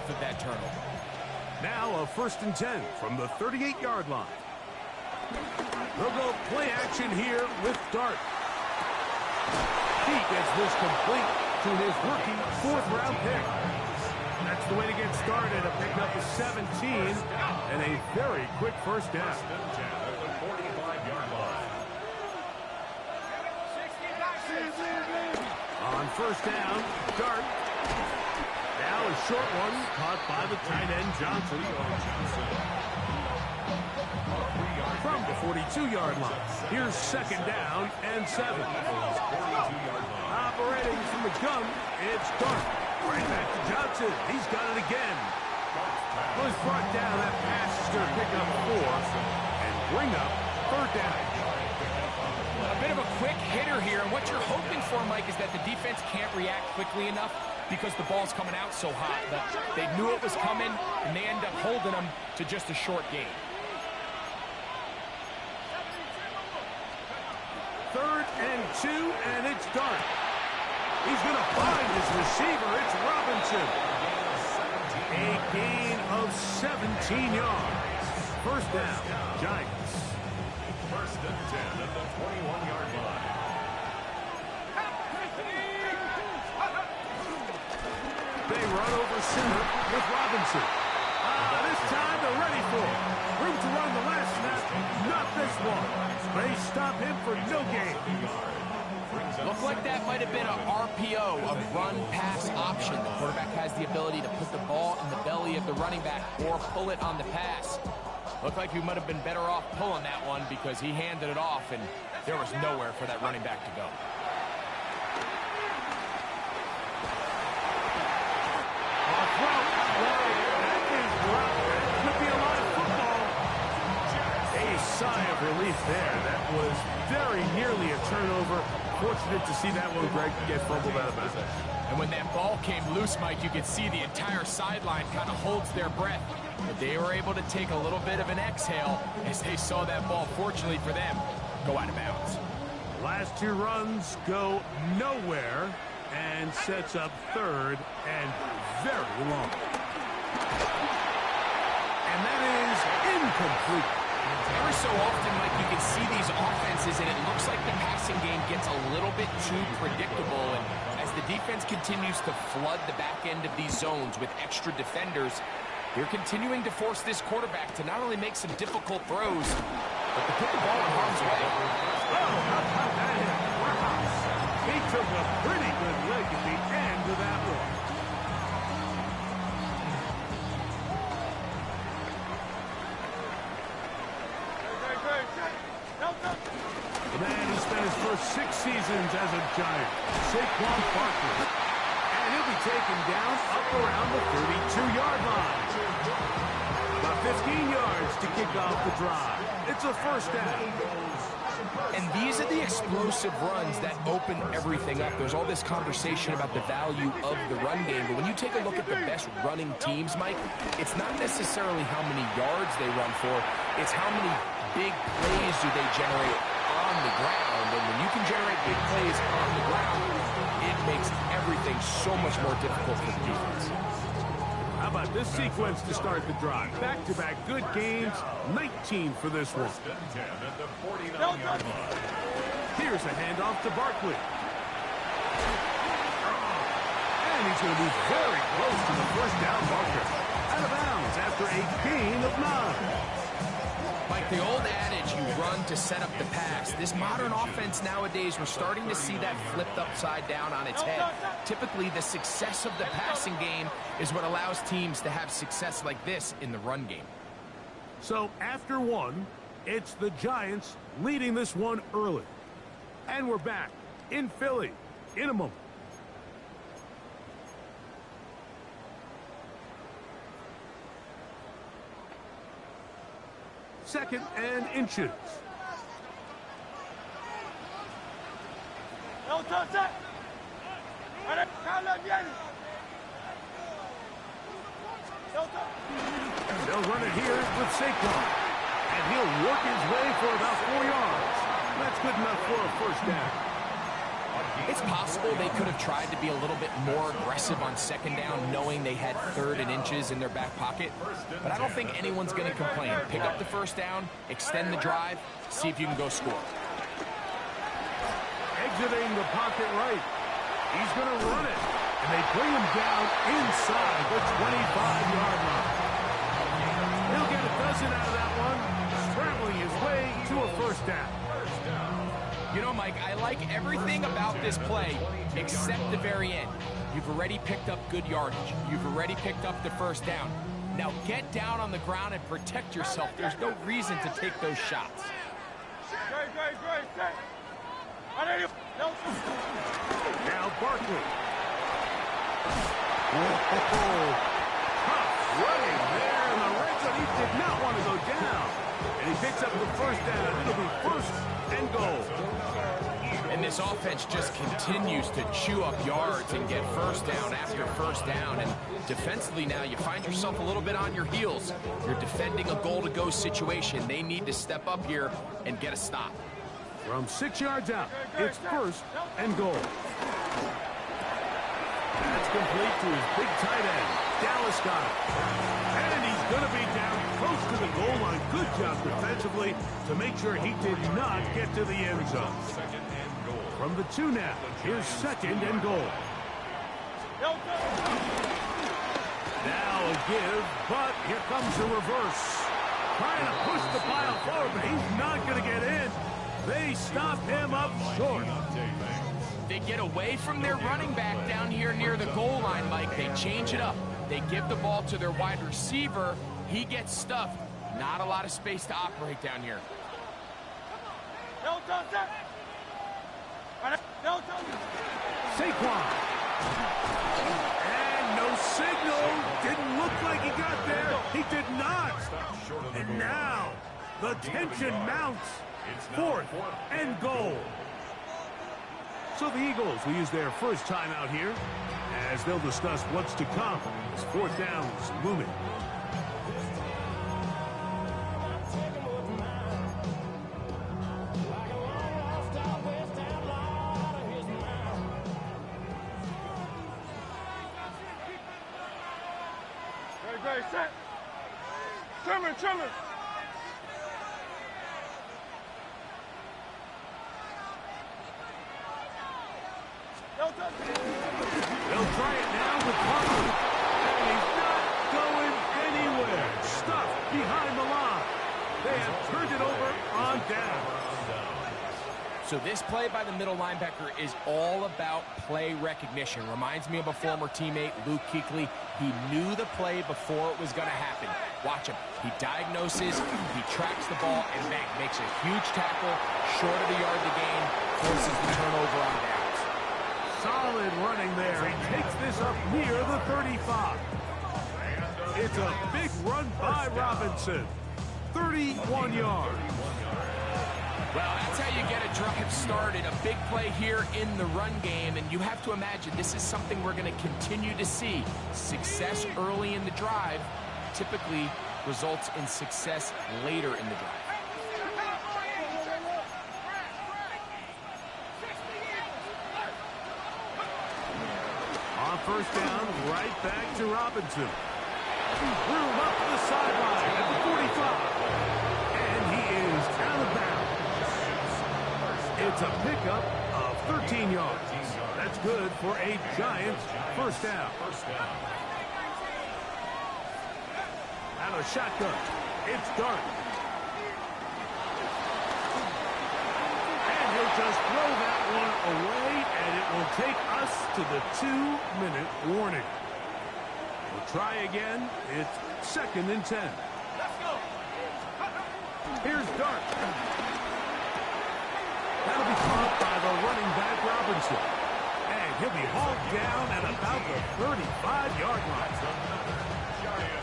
off of that turnover. Now a 1st and 10 from the 38-yard line. They'll go play action here with Dart. He gets this complete to his rookie 4th-round pick. That's the way to get started. A pickup of 17 and a very quick first down. On 1st down, Dart. Now a short one caught by the tight end Johnson. From the 42-yard line. Here's 2nd down and 7. Operating from the gun, it's Dart. Right back to Johnson. He's got it again. Was brought down. That pass is going to pick up 4 and bring up 3rd down. A bit of a quick hitter here, and what you're hoping for, Mike, is that the defense can't react quickly enough because the ball's coming out so hot. But they knew it was coming, and they end up holding them to just a short gain. 3rd and 2, and it's Dart. He's going to find his receiver. It's Robinson. A gain of 17 yards. 1st down, Giants. 1st and 10 at the 21-yard line. They run over center with Robinson. This time they're ready for it. Room to run the last snap. Not this one. They stop him for no gain. Looked like that might have been an RPO, a run-pass option. The quarterback has the ability to put the ball in the belly of the running back or pull it on the pass. Looked like he might have been better off pulling that one because he handed it off, and there was nowhere for that running back to go. That could be a lot of football. A sigh of relief there. That was very nearly a turnover. Fortunate to see that one, Greg, get fumbled out of bounds. And when that ball came loose, Mike, you could see the entire sideline kind of holds their breath. But they were able to take a little bit of an exhale as they saw that ball, fortunately for them, go out of bounds. Last 2 runs go nowhere and sets up 3rd and very long. And that is incomplete. Every so often, Mike, you can see these offenses, and it looks like the passing game gets a little bit too predictable. And as the defense continues to flood the back end of these zones with extra defenders, they're continuing to force this quarterback to not only make some difficult throws, but to put the ball in harm's way. Oh, how about that hit? Wow. He took a pretty good leg at the end of that one. The man who spent his first 6 seasons as a Giant, Saquon Barkley. And he'll be taken down up around the 32-yard line. About 15 yards to kick off the drive. It's a 1st down. And these are the explosive runs that open everything up. There's all this conversation about the value of the run game, but when you take a look at the best running teams, Mike, it's not necessarily how many yards they run for, it's how many big plays do they generate on the ground. And when you can generate big plays on the ground, it makes everything so much more difficult for the defense. How about this sequence to start the drive? Back-to-back good games, 19 for this one. Here's a handoff to Barkley. And he's going to be very close to the 1st down marker. Out of bounds after a gain of 9. Like the old adage, you run to set up the pass. This modern offense nowadays, we're starting to see that flipped upside down on its head. Typically, the success of the passing game is what allows teams to have success like this in the run game. So after 1, it's the Giants leading this one early. And we're back in Philly in a moment. Second and inches. They'll run it here with Saquon. And he'll work his way for about 4 yards. That's good enough for a 1st down. It's possible they could have tried to be a little bit more aggressive on second down, knowing they had 3rd and inches in their back pocket. But I don't think anyone's going to complain. Pick up the first down, extend the drive, see if you can go score. Exiting the pocket right. He's going to run it. And they bring him down inside the 25-yard line. He'll get a dozen out of that one, scrambling his way to a first down. You know, Mike, I like everything about this play except the very end. You've already picked up good yardage. You've already picked up the first down. Now get down on the ground and protect yourself. There's no reason to take those shots. Now Barkley. Whoa. Tough running there in the red zone. He did not want to go down. And he picks up the first down. It'll be 1st and goal. And this offense just continues to chew up yards and get first down after first down. And defensively now, you find yourself a little bit on your heels. You're defending a goal-to-go situation. They need to step up here and get a stop. From 6 yards out, it's 1st and goal. That's complete to his big tight end, Dallas Goedert. And he's going to be down close to the goal line. Good job defensively to make sure he did not get to the end zone. From the 2 now, here's 2nd and goal. Now a give, but here comes the reverse. Trying to push the pile forward, but he's not going to get in. They stop him up short. They get away from their running back down here near the goal line, Mike. They change it up. They give the ball to their wide receiver. He gets stuffed. Not a lot of space to operate down here. Saquon. And no signal. Didn't look like he got there. He did not. And now the tension mounts. 4th and goal. So the Eagles will use their first time out here as they'll discuss what's to come as 4th down is looming. Ready, set. Trimmer. They'll try it now with Barkley. And he's not going anywhere. Stuffed behind the line. They have turned it over on down. So this play by the middle linebacker is all about play recognition. Reminds me of a former teammate, Luke Kuechly. He knew the play before it was going to happen. Watch him. He diagnoses, he tracks the ball, and bang, makes a huge tackle, short of the yard to gain, forces the turnover on downs. Solid running there. He takes this up near the 35. It's a big run by Robinson. 31 yards. Well, that's how you get a drive started. A big play here in the run game, and you have to imagine this is something we're going to continue to see. Success early in the drive typically results in success later in the drive. On first down, right back to Robinson. Room up the sideline at the 45. And he is out of bounds. It's a pickup of 13 yards. That's good for a Giants first down. Out of shotgun, it's Dart. And he'll just throw that one away, and it will take us to the 2-minute warning. We'll try again. It's 2nd and 10. Let's go. Here's Dart. That'll be caught by the running back Robinson. And he'll be hauled down at about the 35-yard line.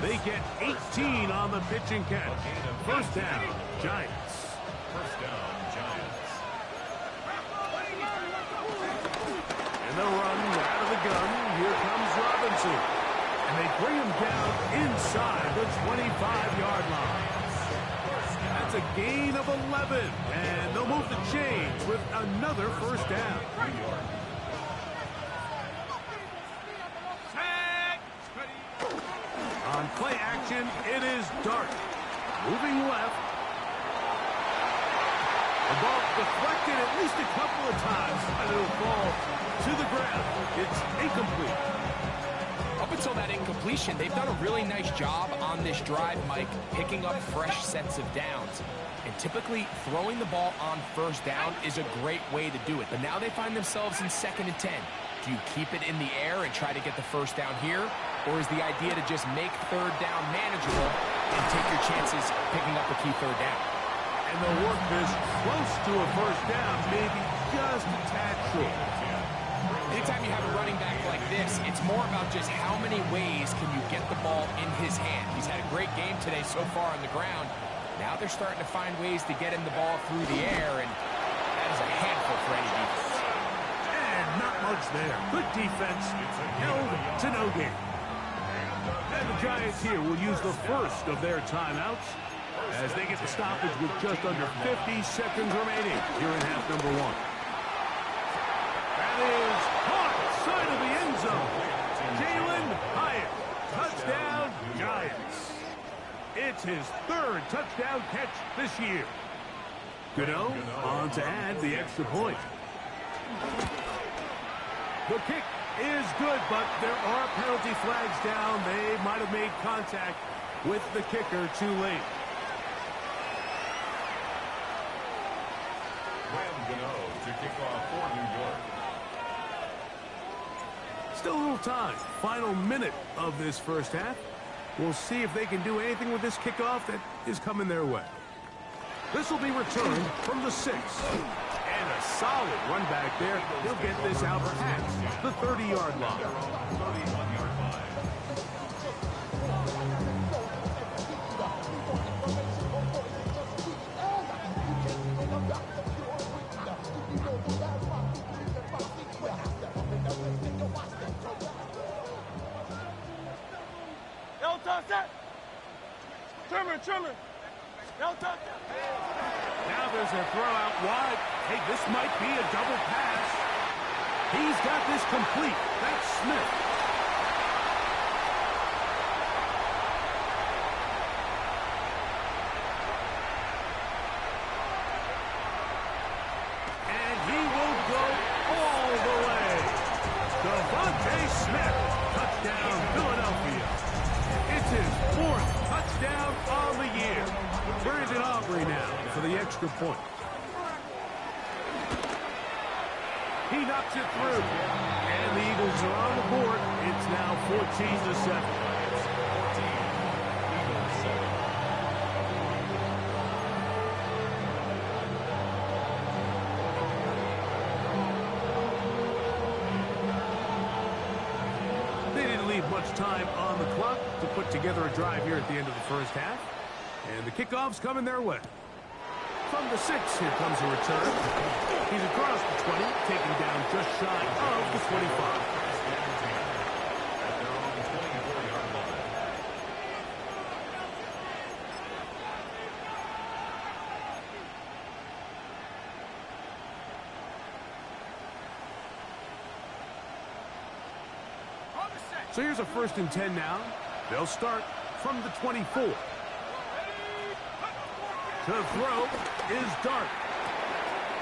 They get 18 on the pitch and catch. First down, Giants. First down, Giants. And they'll run out of the gun. Here comes Robinson. And they bring him down inside the 25-yard line. That's a gain of 11. And they'll move the chains with another first down. On play action, it is Dart. Moving left. The ball deflected at least a couple of times, and it'll fall to the ground. It's incomplete. Up until that incompletion, they've done a really nice job on this drive, Mike, picking up fresh sets of downs. And typically, throwing the ball on first down is a great way to do it. But now they find themselves in 2nd and 10. Do you keep it in the air and try to get the first down here? Or is the idea to just make 3rd down manageable and take your chances picking up a key 3rd down? And they'll work this close to a first down, maybe just a tad short. Anytime you have a running back like this, it's more about just how many ways can you get the ball in his hand. He's had a great game today so far on the ground. Now they're starting to find ways to get him the ball through the air, and that is a handful for any defense. And not much there. Good defense, held to no gain. And the Giants here will use the first of their timeouts as they get the stoppage with just under 50 seconds remaining here in half number 1. That is caught side of the end zone. Jalen Hyatt, touchdown Giants. It's his 3rd touchdown catch this year. Gano on to add the extra point. The kick is good, but there are penalty flags down. They might have made contact with the kicker too late. Graham Gano to kick off for New York. Still a little time. Final minute of this first half. We'll see if they can do anything with this kickoff that is coming their way. This will be returned from the 6. And a solid run back there. He'll get this out past the 30-yard line. 31-yard line. Trimmer. Now there's a throw out wide. Hey, this might be a double pass. He's got this complete. That's Smith. And he will go all the way. Devontae Smith. Touchdown, Philadelphia. It's his 4th touchdown on the year. Brandon Aubrey now for the extra point. He knocks it through. And the Eagles are on the board. It's now 14-7. They didn't leave much time on the clock to put together a drive here at the end of the first half. And the kickoff's coming their way. From the 6, here comes a return. He's across the 20, taken down just shy of the 25. So here's a 1st and 10 now. They'll start from the 24. To throw is Dart.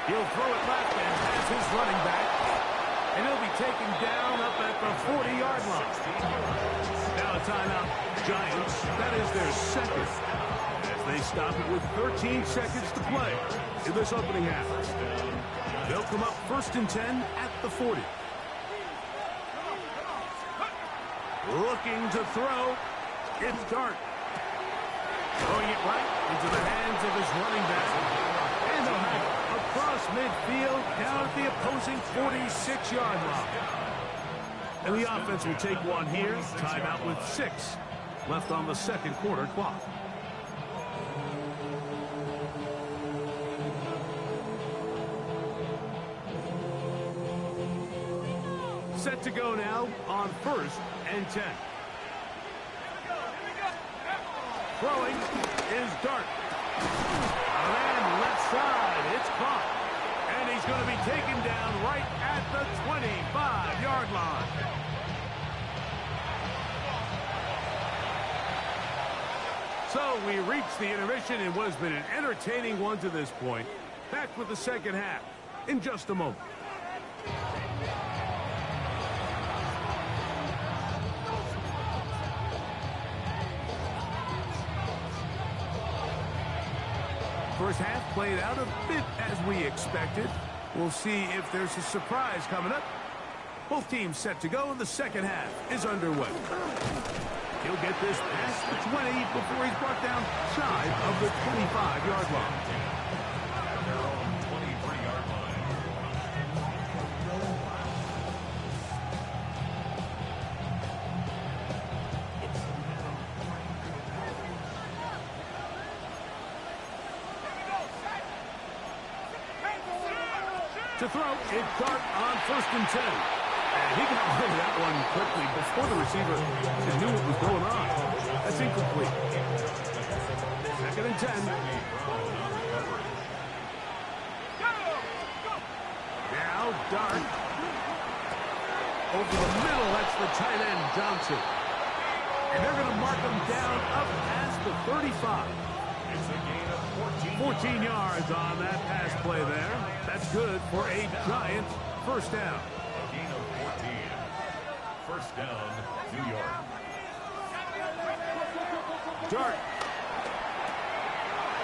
He'll throw it left and has his running back. And he'll be taken down up at the 40-yard line. Now a timeout. Giants, that is their 2nd. As they stop it with 13 seconds to play in this opening half. They'll come up 1st and 10 at the 40. Looking to throw. It's Dart. Throwing it right into the hands of his running back. And they'll have it across midfield down at the opposing 46-yard line. And the offense will take one here. Timeout with 6 left on the 2nd quarter clock. Set to go now on 1st and 10. Throwing is Dart. And left side, it's caught. And he's going to be taken down right at the 25-yard line. So we reached the intermission in what has been an entertaining one to this point. Back with the second half in just a moment. First half played out a bit as we expected. We'll see if there's a surprise coming up. Both teams set to go, and the second half is underway. He'll get this past the 20 before he's brought down shy of the 25-yard line. Their own 23-yard line. To throw, it's Dart on 1st and 10. And he got rid of that one quickly before the receiver knew what was going on. That's incomplete. 2nd and 10. Now Dart. Over the middle, that's the tight end, Johnson. And they're going to mark him down up past the 35. It's a gain of 14 yards on that pass play there. That's good for a giant first down. A gain of 14. First down, New York. Dart.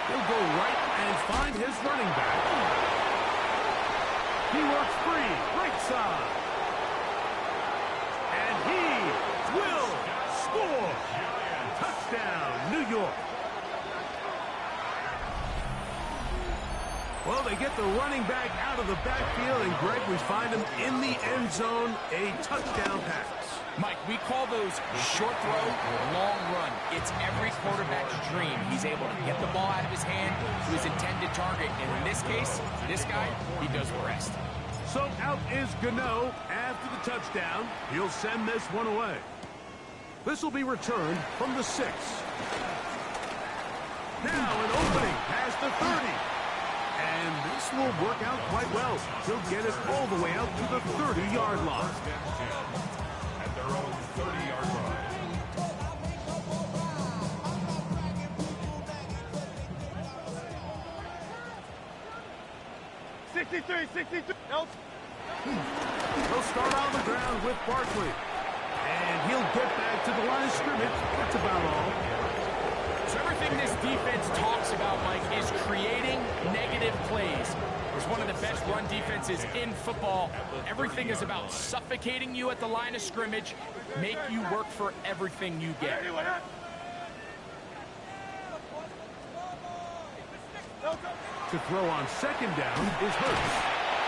He'll go right and find his running back. He works free, right side. And he will score. Touchdown, New York. Well, they get the running back out of the backfield, and Greg, we find him in the end zone, a touchdown pass. Mike, we call those short throw, long run. It's every quarterback's dream. He's able to get the ball out of his hand to his intended target. And in this case, this guy, he does the rest. So out is Gano after the touchdown. He'll send this one away. This will be returned from the 6. Now an opening past the 30. And this will work out quite well. He'll get it all the way out to the 30-yard line. At their own 30-yard line. He'll start on the ground with Barkley. And he'll get back to the line of scrimmage. That's about all. So everything this defense talks about, Mike, is creating negative plays. It's one of the best run defenses in football. Everything is about suffocating you at the line of scrimmage, make you work for everything you get. To throw on 2nd down is Hurts.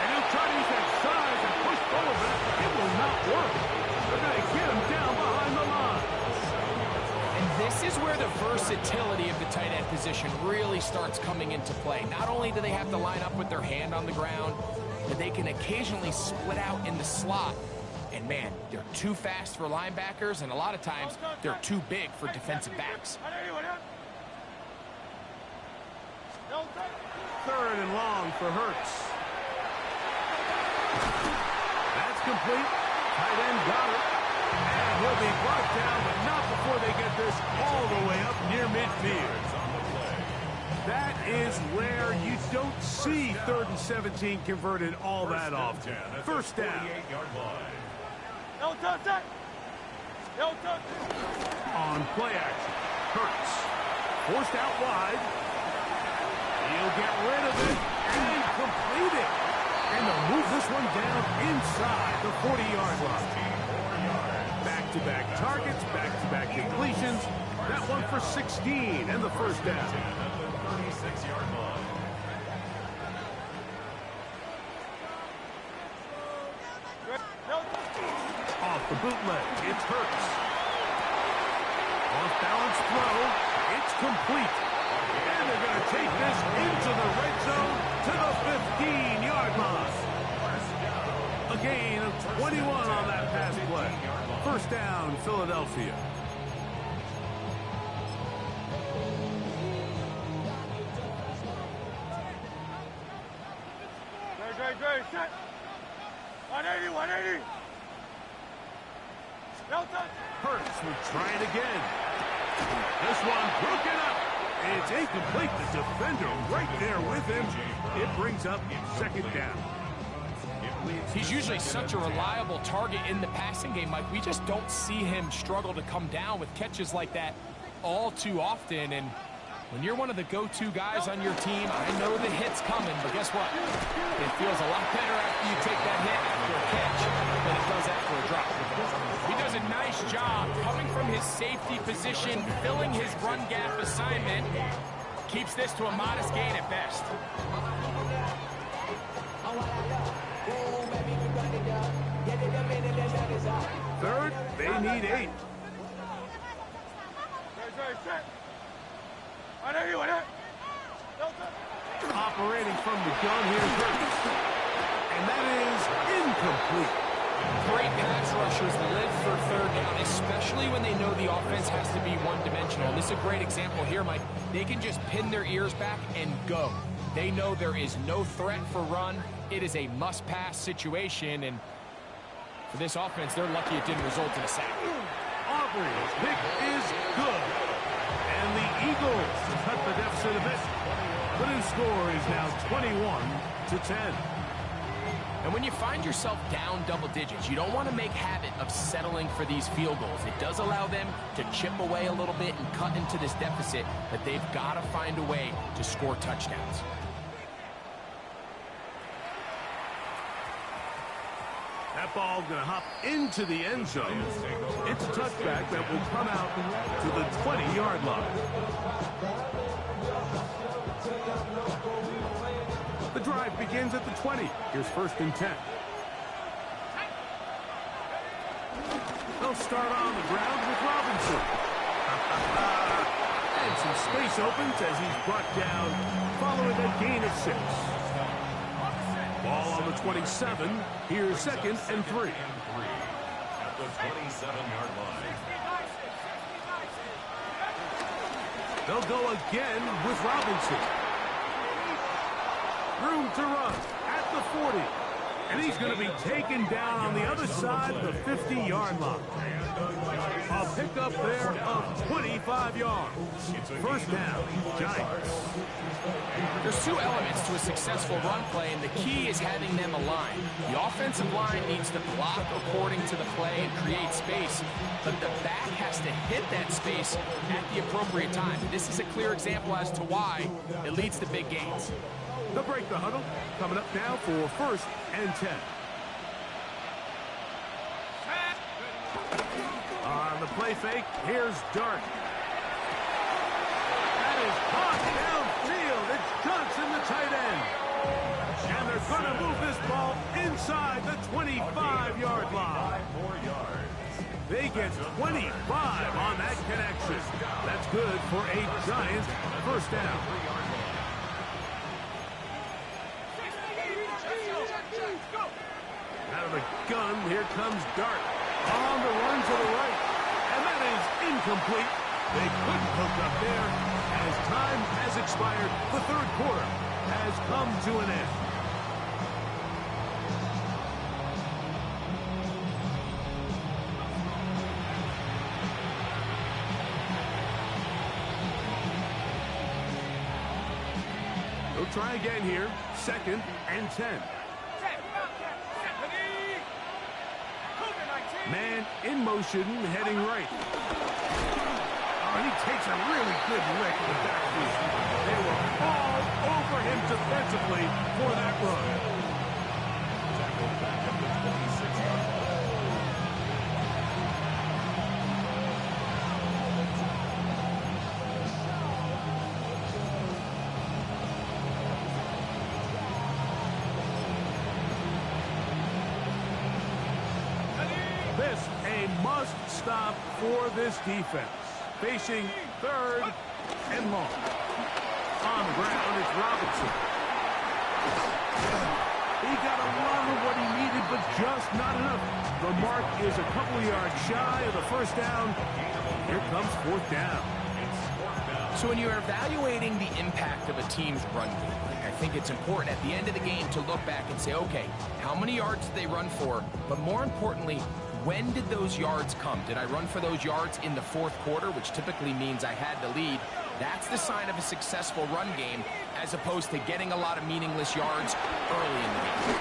And he'll try to use that size and push forward, but it will not work. They're going to get him down behind the line. And this is where the versatility of the tight end position really starts coming into play. Not only do they have to line up with their hand on the ground, but they can occasionally split out in the slot. And man, they're too fast for linebackers, and a lot of times they're too big for defensive backs. 3rd and long for Hurts. That's complete. Tight end got it. And he'll be brought down, but not before they get this all the way up near midfield. That is where you don't see 3rd and 17 converted all that often. First down. 48-yard line. On play action, Hurts. Forced out wide. He'll get rid of it and complete it. And they'll move this one down inside the 40-yard line. Back-to-back targets, back-to-back completions. That one for 16 and the first down. At the 36-yard line. Off the bootleg, it's Hurts. Off-balance throw, it's complete. And they're going to take this into the red zone to the 15-yard line. A gain of 21 on that pass play. First down, Philadelphia. Ready, set. 180, 180. Hurts will try it again. This one broken up. It's incomplete. The defender right there with him. It brings up second down. He's usually such a reliable target in the passing game, Mike. We just don't see him struggle to come down with catches like that all too often. And when you're one of the go-to guys on your team, I know the hit's coming, but guess what? It feels a lot better after you take that hit after a catch than it does after a drop. He does a nice job coming from his safety position, filling his run gap assignment. Keeps this to a modest gain at best. Third, they need 8. Operating from the gun here first. And that is incomplete. Great pass rushers live for third down, especially when they know the offense has to be one-dimensional. This is a great example here, Mike. They can just pin their ears back and go. They know there is no threat for run. It is a must-pass situation, and for this offense, they're lucky it didn't result in a sack. Aubrey's pick is good. And the Eagles cut the deficit a bit. The new score is now 21-10. And when you find yourself down double digits, you don't want to make habit of settling for these field goals. It does allow them to chip away a little bit and cut into this deficit, but they've got to find a way to score touchdowns. That ball going to hop into the end zone. It's a touchback that will come out to the 20-yard line. The drive begins at the 20. Here's first and 10. They'll start on the ground with Robinson. And some space opens as he's brought down following a gain of 6. Ball on the 27. Here's second and 3. At the 27-yard line. They'll go again with Robinson. Room to run at the 40. And he's going to be taken down on the other side of the 50-yard line. A pickup there of 25 yards. First down, Giants. There's two elements to a successful run play, and the key is having them aligned. The offensive line needs to block according to the play and create space, but the back has to hit that space at the appropriate time. This is a clear example as to why it leads to big gains. They'll break the huddle. Coming up now for first and 10. On the play fake, here's Dart. That is caught downfield. It's Johnson, the tight end. And they're going to move this ball inside the 25-yard line. 5 more yards. They get 25 on that connection. That's good for a Giants first down. Out of the gun, here comes Dart. On the run to the right. And that is incomplete. They couldn't hook up there. As time has expired, the third quarter has come to an end. They'll try again here. Second and 10. Man in motion, heading right. Oh, he takes a really good lick in the backfield. They were all over him defensively for that run. Tackled back at the 26-yard line. This a must stop for this defense. Facing third and long. On the ground, it's Robinson. He got a lot of what he needed, but just not enough. The mark is a couple yards shy of the first down. Here comes fourth down. So when you're evaluating the impact of a team's run game, I think it's important at the end of the game to look back and say, okay, how many yards did they run for? But more importantly, when did those yards come? Did I run for those yards in the fourth quarter, which typically means I had the lead? That's the sign of a successful run game, as opposed to getting a lot of meaningless yards early in the game.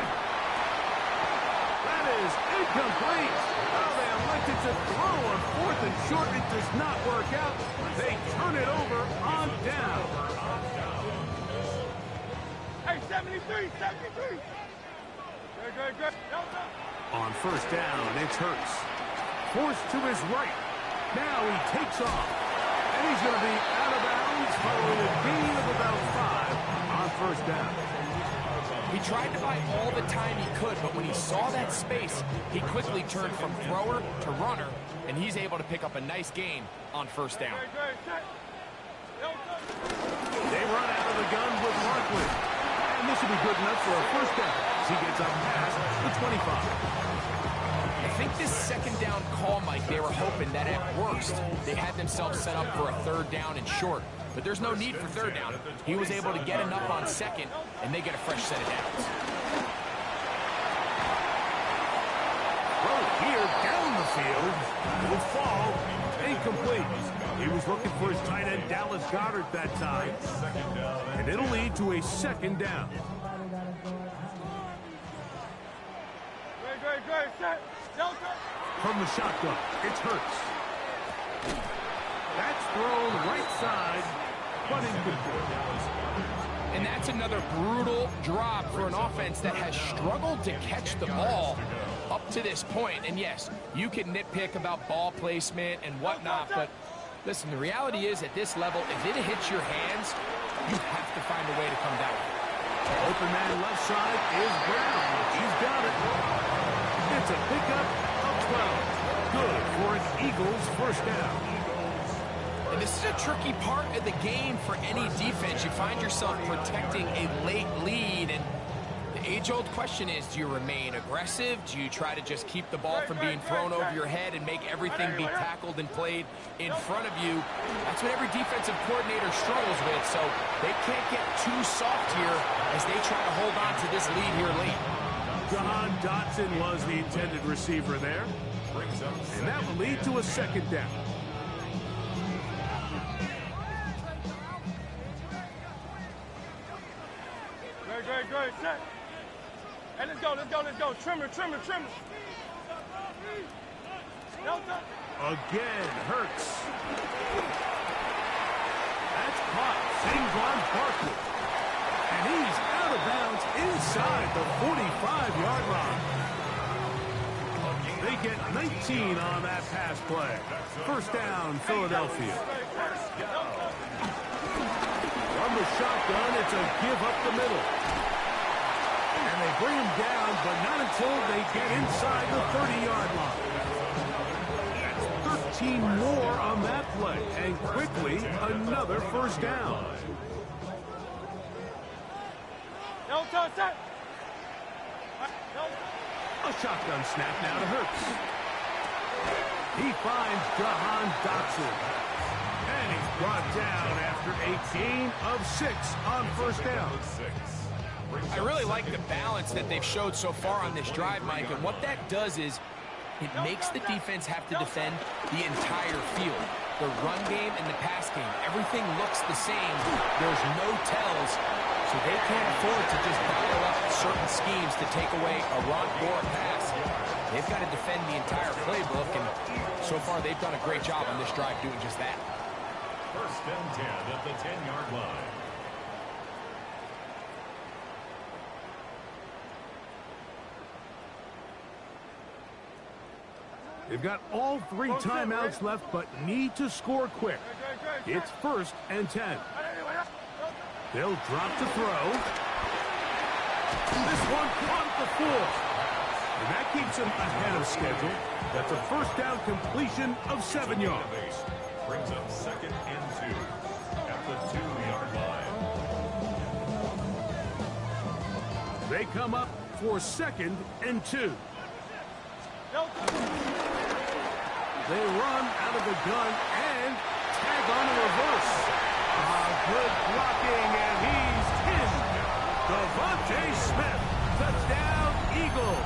That is incomplete. Oh, they elected to throw on 4th and short. It does not work out. They turn it over on down. Hey, 73, 73. Good. On first down, it's Hurts. Forced to his right. Now he takes off. And he's going to be out of bounds following a gain of about 5 on first down. He tried to buy all the time he could, but when he saw that space, he quickly turned from thrower to runner, and he's able to pick up a nice gain on first down. They run out of the gun with Barkley. And this will be good enough for a first down as he gets up past the 25. I think this second down call, Mike, they were hoping that at worst they had themselves set up for a third down and short. But there's no need for third down. He was able to get enough on second, and they get a fresh set of downs. Throw here down the field. It will fall. Incomplete. He was looking for his tight end, Dallas Goedert, that time. And it'll lead to a second down. Good. Set. Delta. From the shotgun, it's Hurts. That's thrown right side, but incomplete. And that's another brutal drop for an offense that has struggled to catch the ball up to this point. And yes, you can nitpick about ball placement and whatnot, but listen, the reality is at this level, if it hits your hands, you have to find a way to come down. Open man left side is Brown. He's got it. It's a pickup of 12. Good for an Eagles first down. And this is a tricky part of the game for any defense. You find yourself protecting a late lead, and the age-old question is, do you remain aggressive? Do you try to just keep the ball from being thrown over your head and make everything be tackled and played in front of you? That's what every defensive coordinator struggles with, so they can't get too soft here as they try to hold on to this lead here late. Jahan Dotson was the intended receiver there. And that will lead to a second down. Good. Set. Hey, let's go. Trimmer. Delta. Again, Hurts. That's caught. Saquon Barkley. And he's out of bounds inside the 45-yard line. They get 19 on that pass play. First down, Philadelphia. From the shotgun, it's a give up the middle. And they bring him down, but not until they get inside the 30-yard line. That's 13 more on that play. And quickly, another first down. Delta, set. A shotgun snap now to Hurts. He finds Jahan Dotson. And he's brought down after a gain of 6 on first down. I really like the balance that they've showed so far on this drive, Mike, and what that does is it makes the defense have to defend the entire field. The run game and the pass game, everything looks the same. There's no tells, so they can't afford to just dial up certain schemes to take away a run or a pass. They've got to defend the entire playbook, and so far they've done a great job on this drive doing just that. First and 10 at the 10-yard line. They've got all 3 timeouts left, but need to score quick. It's first and 10. They'll drop to throw. This one caught the 4. And that keeps him ahead of schedule. That's a first down completion of 7 yards. Brings up second and 2 at the 2-yard line. They come up for second and 2. They run out of the gun and tag on the reverse. Eagles.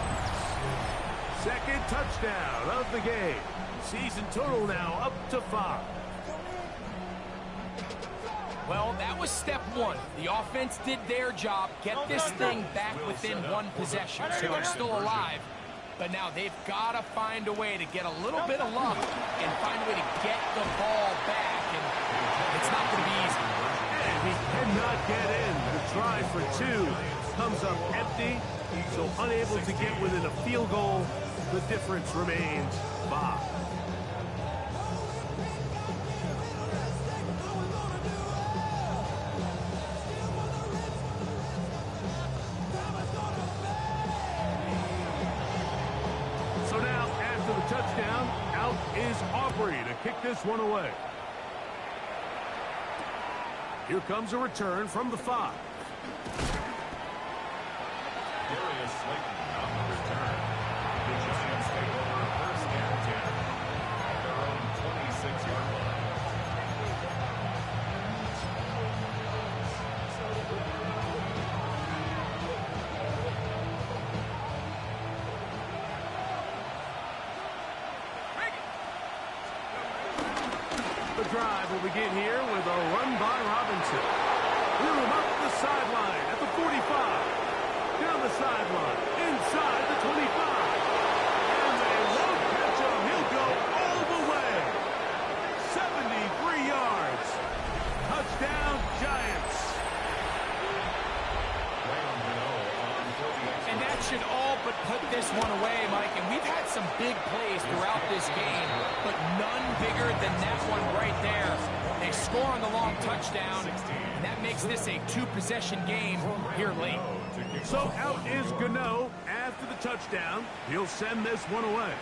Second touchdown of the game. Season total now up to 5. Well, that was step one. The offense did their job, get this thing back within one possession, so they're still alive. But now they've got to find a way to get a little bit of luck and find a way to get the ball back, and it's not going to be easy. And he cannot get in. The try for 2 comes up empty, so unable to get within a field goal. The difference remains 5. So now, after the touchdown, out is Aubrey to kick this one away. Here comes a return from the 5. Darius Slayton on the return. The Giants take over first and 10 at their own 26-yard line. The drive will begin here with a run by Robinson. Threw him up the sideline at the 45. Down the sideline, inside the 25. And they won't catch him. He'll go all the way. 73 yards. Touchdown, Giants. And that should all but put this one away, Mike. And we've had some big plays throughout this game, but none bigger than that one right there. They score on the long touchdown, and that makes this a 2-possession game here late. So out is Gano after the touchdown. He'll send this one away.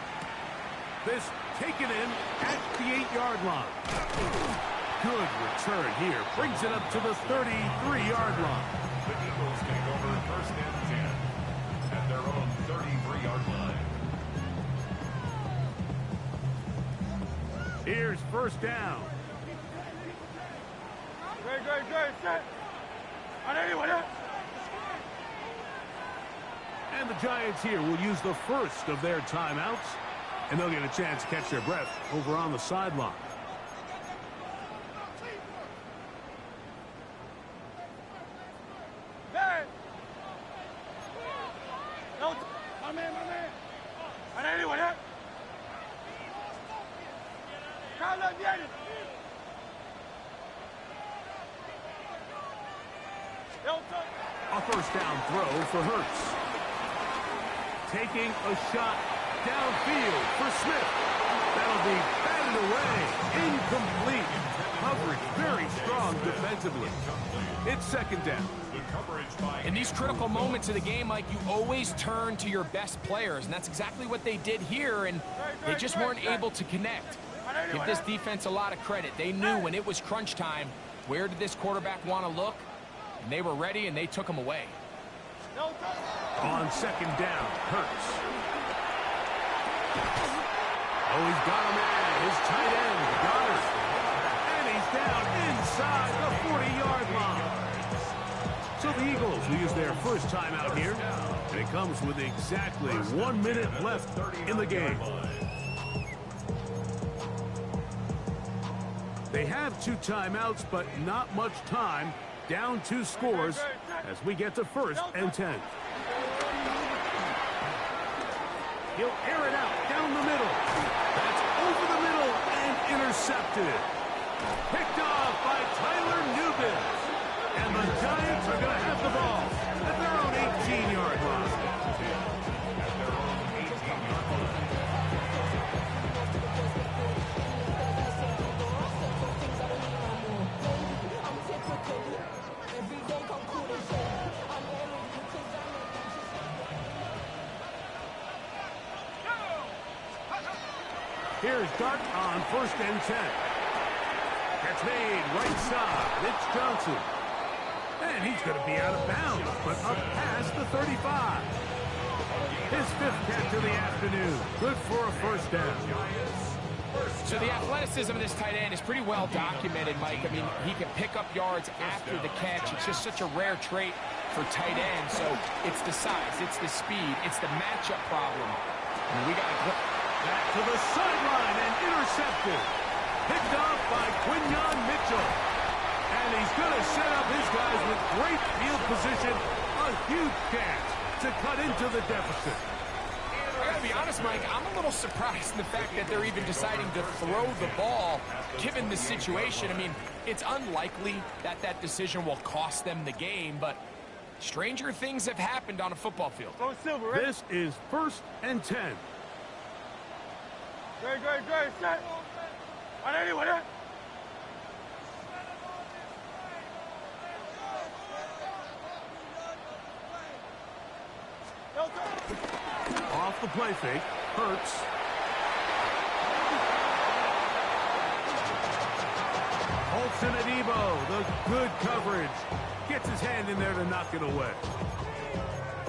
This taken in at the 8-yard line. Good return here. Brings it up to the 33-yard line. The Eagles take over first and 10 at their own 33-yard line. Here's first down. Great, set. On anyone else? And the Giants here will use the first of their timeouts. And they'll get a chance to catch their breath over on the sideline. Man! No, my man. On anyone else? Carlos Viene. A first down throw for Hurts. Taking a shot downfield for Smith. That'll be batted away. Incomplete. Coverage very strong defensively. It's second down. In these critical moments of the game, Mike, you always turn to your best players, and that's exactly what they did here, and they just weren't able to connect. Give this defense a lot of credit. They knew when it was crunch time, where did this quarterback want to look? And they were ready, and they took him away. On second down, Hurts. Oh, he's got him in. His tight end, Goddard. And he's down inside the 40-yard line. So the Eagles will use their first timeout here. And it comes with exactly 1 minute left in the game. They have 2 timeouts, but not much time. Down 2 scores as we get to first and 10. He'll air it out down the middle. That's over the middle and intercepted. Picked off by Tyler Nubin. And the Giants are going to have the ball at their own 18-yard line. Here's Dart on first and 10. Catch made right side. It's Johnson. And he's going to be out of bounds, but up past the 35. His 5th catch of the afternoon. Good for a first down. So the athleticism of this tight end is pretty well documented, Mike. I mean, he can pick up yards after the catch. It's just such a rare trait for tight ends, so it's the size, it's the speed, it's the matchup problem. And we got to back to the sideline and intercepted. Picked off by Quinyon Mitchell. And he's going to set up his guys with great field position. A huge chance to cut into the deficit. I gotta be honest, Mike, I'm a little surprised in the fact that they're even deciding to throw the ball, given the situation. I mean, it's unlikely that that decision will cost them the game, but stranger things have happened on a football field. Go Silver, right? This is 1st and 10. Great, set. On anyone, eh? Off the play fake. Hurts. Olsen Adebo, the good coverage. Gets his hand in there to knock it away.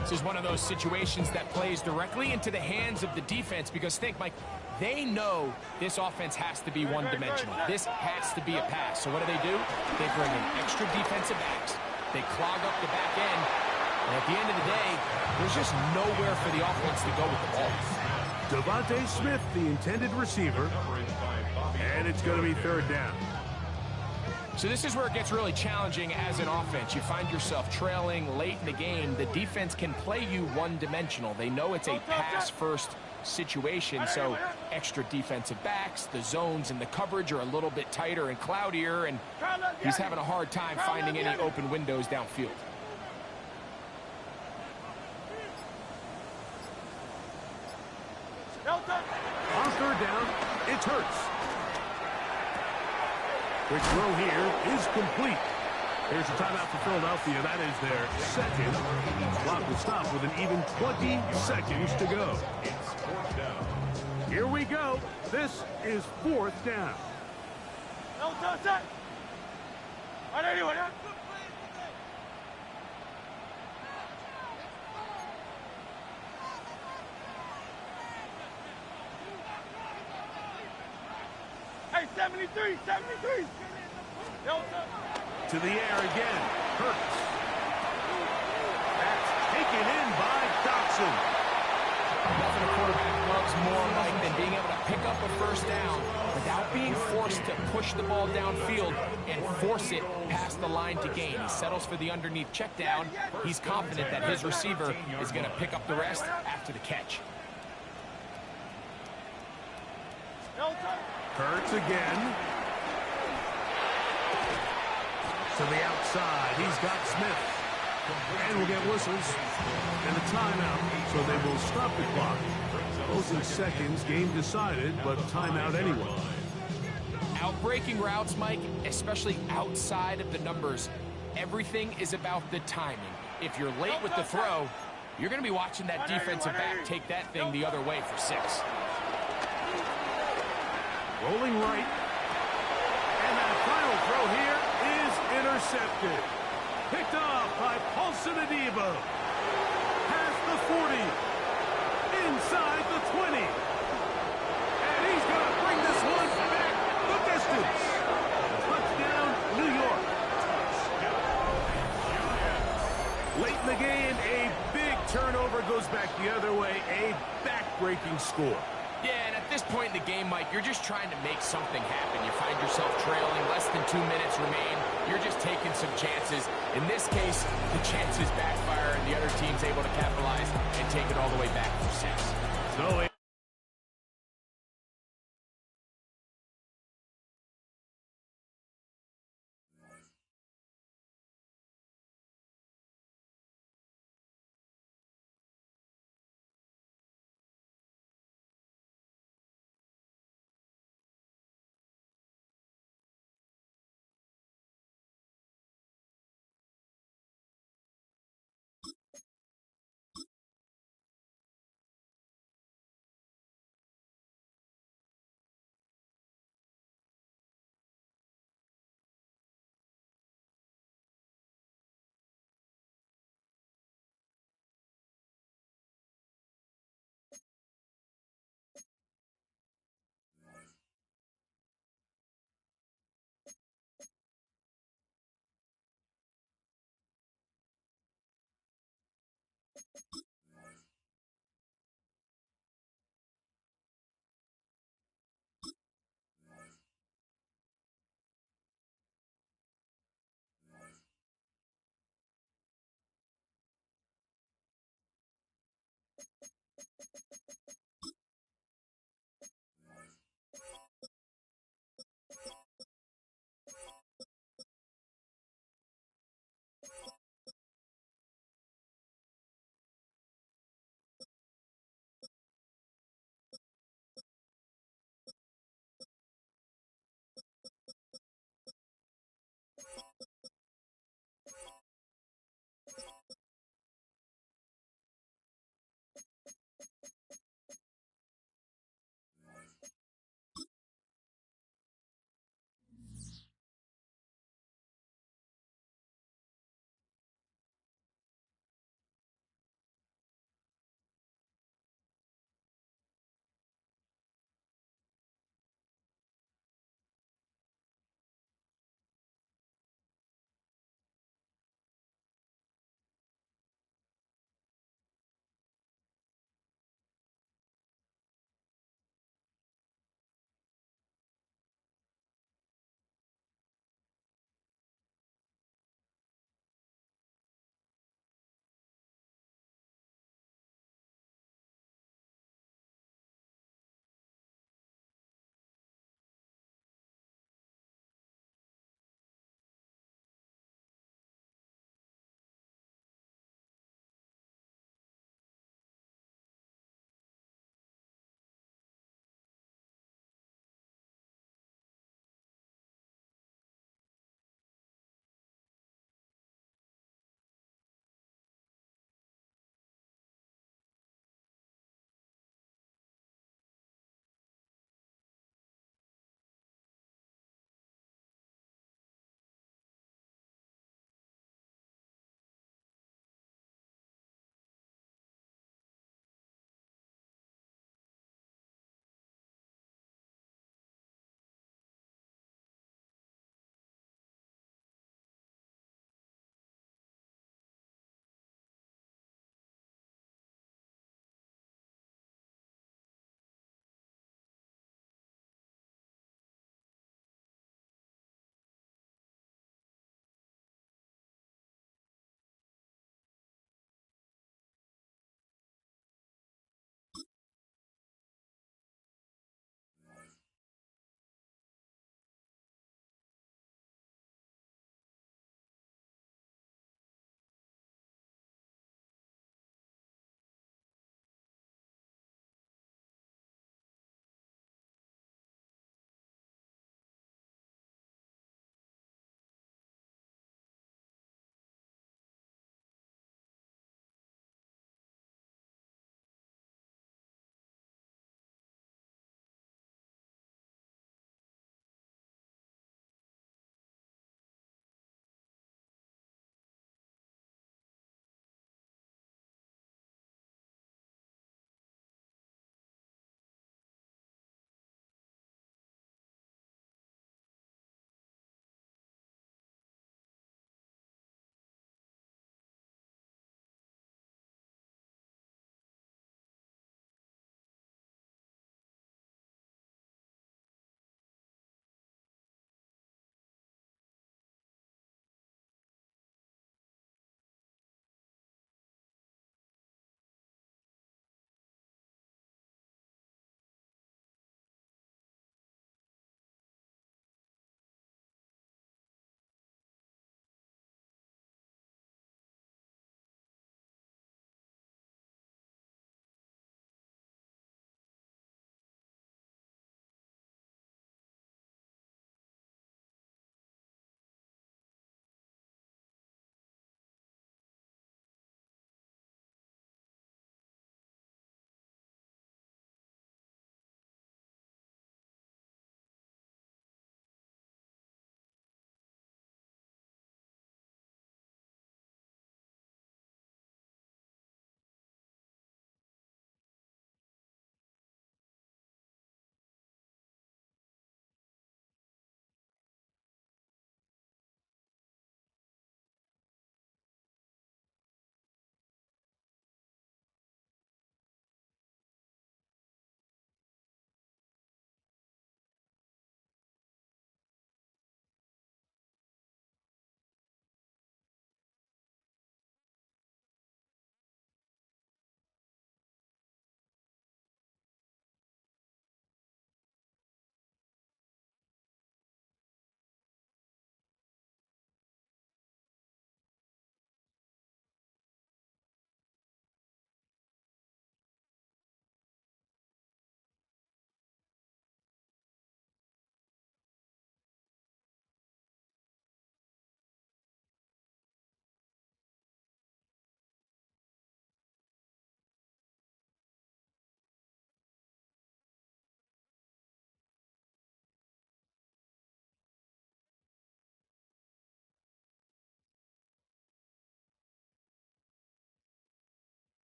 This is one of those situations that plays directly into the hands of the defense because think, Mike, they know this offense has to be one-dimensional. This has to be a pass. So what do? They bring in extra defensive backs. They clog up the back end. And at the end of the day, there's just nowhere for the offense to go with the ball. Devontae Smith, the intended receiver. And it's going to be 3rd down. So this is where it gets really challenging as an offense. You find yourself trailing late in the game. The defense can play you one-dimensional. They know it's a pass-first situation, so extra defensive backs, the zones and the coverage are a little bit tighter and cloudier, and he's having a hard time finding any open windows downfield. On 3rd down, it's Hurts. Quick throw here is complete. Here's a timeout for Philadelphia. That is their 2nd. Clock will stop with an even 20 seconds to go. Here we go. This is 4th down. Set. On anyone, eh? Hey, 73. To the air again. Hurts. That's taken in by Dotson. Nothing a quarterback loves more, Mike, than being able to pick up a 1st down without being forced to push the ball downfield and force it past the line to gain. He settles for the underneath check down. He's confident that his receiver is going to pick up the rest after the catch. Hurts again. To the outside. He's got Smith. And we'll get whistles and a timeout, so they will stop the clock. Closing seconds, game decided, but timeout anyway. Outbreaking routes, Mike, especially outside of the numbers, everything is about the timing. If you're late with the throw, you're going to be watching that defensive back take that thing the other way for 6. Rolling right. And that final throw here is intercepted. Picked off by Paulson Adebo. Past the 40. Inside the 20. And he's going to bring this one back the distance. Touchdown, New York. Late in the game, a big turnover goes back the other way. A back-breaking score. Yeah, and at this point in the game, Mike, you're just trying to make something happen. You find yourself trailing, less than 2 minutes remain. You're just taking some chances. In this case, the chances backfire, and the other team's able to capitalize and take it all the way back for 6. So